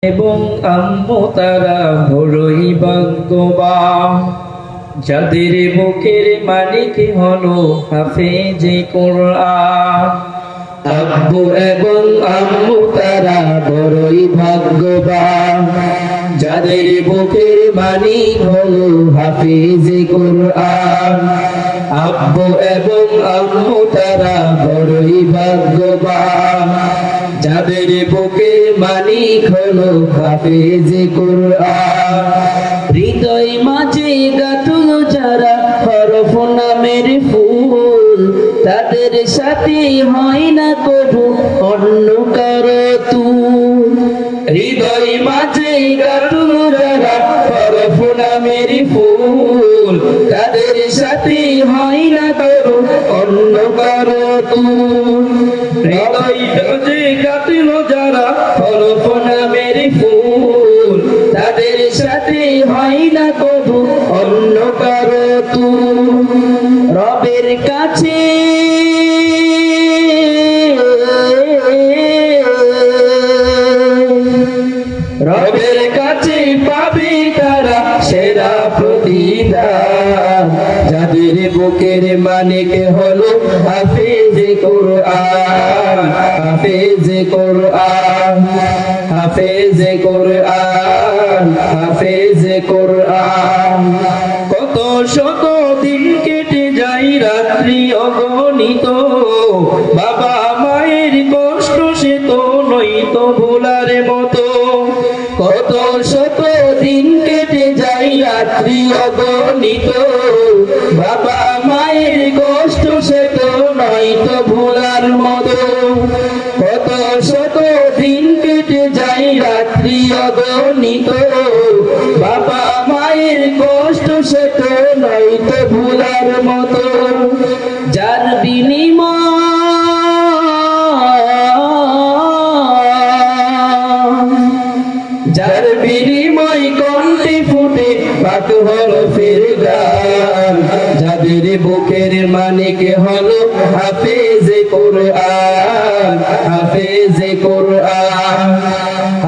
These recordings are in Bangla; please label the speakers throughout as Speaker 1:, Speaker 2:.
Speaker 1: এবং আম্মু তারা বড়ই ভাগ্যবান, যাদের বুকের মালিক হলো হাফেজে কোরআন। আব্বু এবং আম্মু তারা বড়ই ভাগ্যবান, যাদের বুকের মালিক হলো হাফেজে কোরআন। আব্বু এবং আম্মু তারা বড়ই ভাগ্যবান, যাদের বুকে মালিক হলো হাফেজে কোরআন। হৃদয় মাঝে গাঁথল যারা হরফ নামের ফুল, তাদের সাথে হয় না কবু অন্য কারো তুল। হৃদয় মাঝে গাঁথল যারা হরফ নামের ফুল, তাদের সাথে হয় না কবু অন্য কারো তুল। হৃদয় মাঝে গাঁথল যারা হরফ নামের ফুল, তাদের সাথে হয় না কবু অন্য কারো তুল। রবের কাছে রবের কাছে পাবে তারা সেরা প্রতিদান, যাদের বুকের মালিক হলো হাফেজে কোরআন। হাফেজে কোরআন, হাফেজে কোরআন, হাফেজে কোরআন। কত শত দিন কেটে যায় রাত্রি অগণিত, বাবা মায়ের কষ্ট সে তো নয়তো ভোলার মতো। কত শত দিন কেটে যায় রাত্রি অগণিত, বাবা মায়ের কষ্ট সে তো নয়তো ভোলার মতো। কত শত দিন কেটে যায় রাত্রি অগণিত, বাবা মায়ের কষ্ট সে তো নয়তো ভোলার মতো। যার বিনিময় যার বিনিময় কণ্ঠে ফুটে পাক হরফের গান, যাদের বুকের মালিক হলো হাফেজে কোরআন। হাফেজে কোরআন,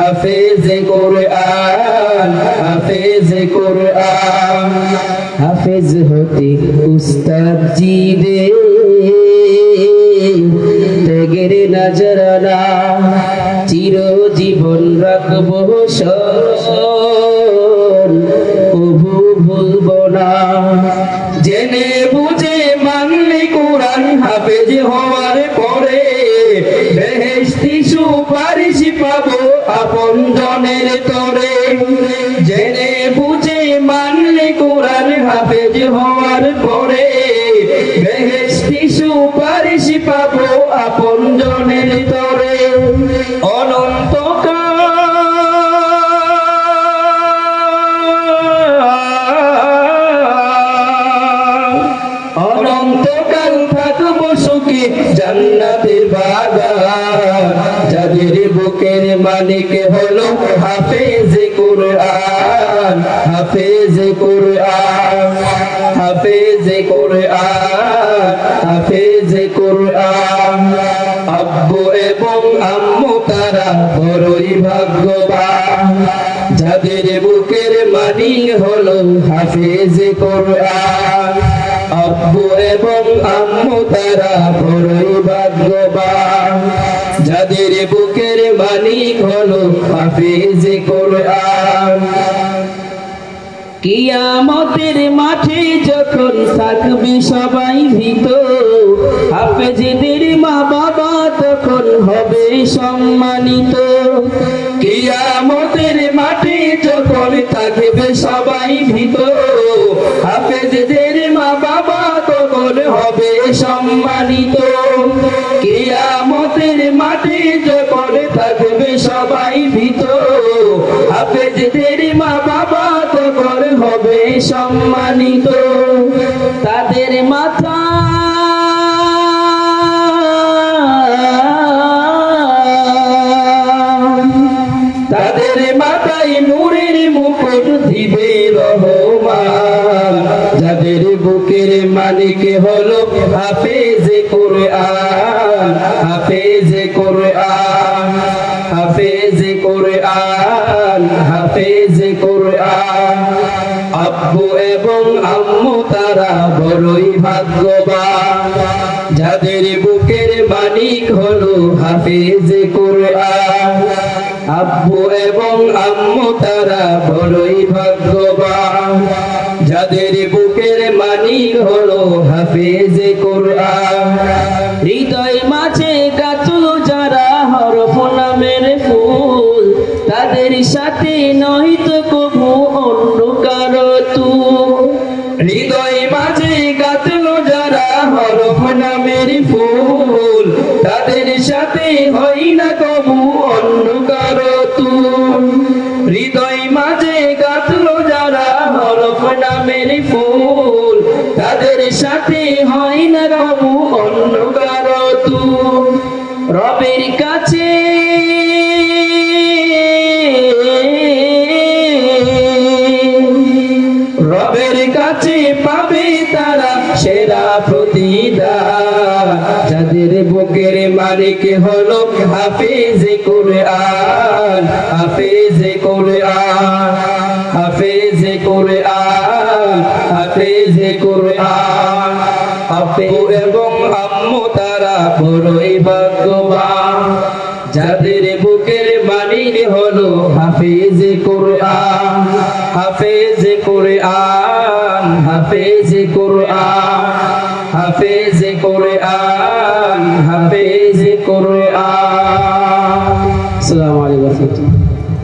Speaker 1: হাফেজে কোরআন, হাফেজে কোরআন। হাফেজ হতে উস্তাদ জি রে ত্যাগের নজরানা, চিরজীবন রাখবো স্মরণ, কভু ভুলব না। জেনে বুঝে মানলে কোরআন হাফেজ হওয়ার পরে, বেহেশতি সুপারিশ পাবো আপন জনের তরে। জেনে বুঝে মানলে কোরআন হাফেজ হওয়ার পরে, বেহেশতি সুপারিশ পাবো আপন জনের তরে। অনন্তকাল থাকবো সুখে জান্নাতের বাগান, যাদের বুকের মালিক হলো হাফেজে কোরআন। হাফেজে কোরআন, হাফেজে কোরআন, হাফেজে কোরআন। আব্বু এবং আম্মু তারা বড়ই ভাগ্যবান, যাদের বুকের মালিক হলো হাফেজে কোরআন। আব্বু এবং আম্মু তারা বড়ই ভাগ্যবান, যাদের বুকের মালিক হলো হাফেজে কোরআন। কিয়ামতের মাঠে যখন থাকবে সবাই ভীত, হাফেজদের মা বাবা তখন হবে সম্মানিত। কিয়ামতের মাঠে যখন থাকবে সবাই ভীত, হাফেজদের মা বাবা তখন হবে সম্মানিত। কিয়ামতের মাঠে যখন থাকবে সবাই ভীত, হাফেজদের মা বাবা তখন হবে সম্মানিত। তাদের মাথা তাদের মাথায় নূরের মুকুট দিবে রহমান, যাদের বুকের মালিক হলো হাফেজে কোরআন। হাফেজে কোরআন, হাফেজে কোরআন, কোরআন হাফেজ কোরআন আব্বু এবং আম্মু তারা বড়ই ভাগ্যবান যাদের বুকের মালিক হলো হাফেজ কোরআন আব্বু এবং আম্মু তারা বড়ই ভাগ্যবান যাদের বুকের মালিক হলো হাফেজ কোরআন হৃদয় মাঝে গাঁথল যারা হরফ নামের ফুল তাদের সাথে নহিত কবু অন্য কারো তুল হৃদয় মাঝে গাঁথল যারা হরফ নামের ফুল তাদের সাথে হয় না কবু অন্য কারো তুল হৃদয় মাঝে গাঁথল যারা হরফ নামের ফুল তাদের সাথে হয় না কবু অন্য কারো তুল রবের কাছে রবের কাছে পাবে তারা সেরা প্রতিদান যাদের বুকের মালিক হলো হাফেজ কোরআন হাফেজ কোরআন হাফেজ কোরআন হাফেজ কোরআন আব্বু এবং আম্মু তারা বড়ই ভাগ্যবান যাদের বুকের মালিক হলো হাফেজ কোরআন হাফেজ কোরআন হাফেজ কোরআন হাফেজ কোরআন হাফেজ কোরআন।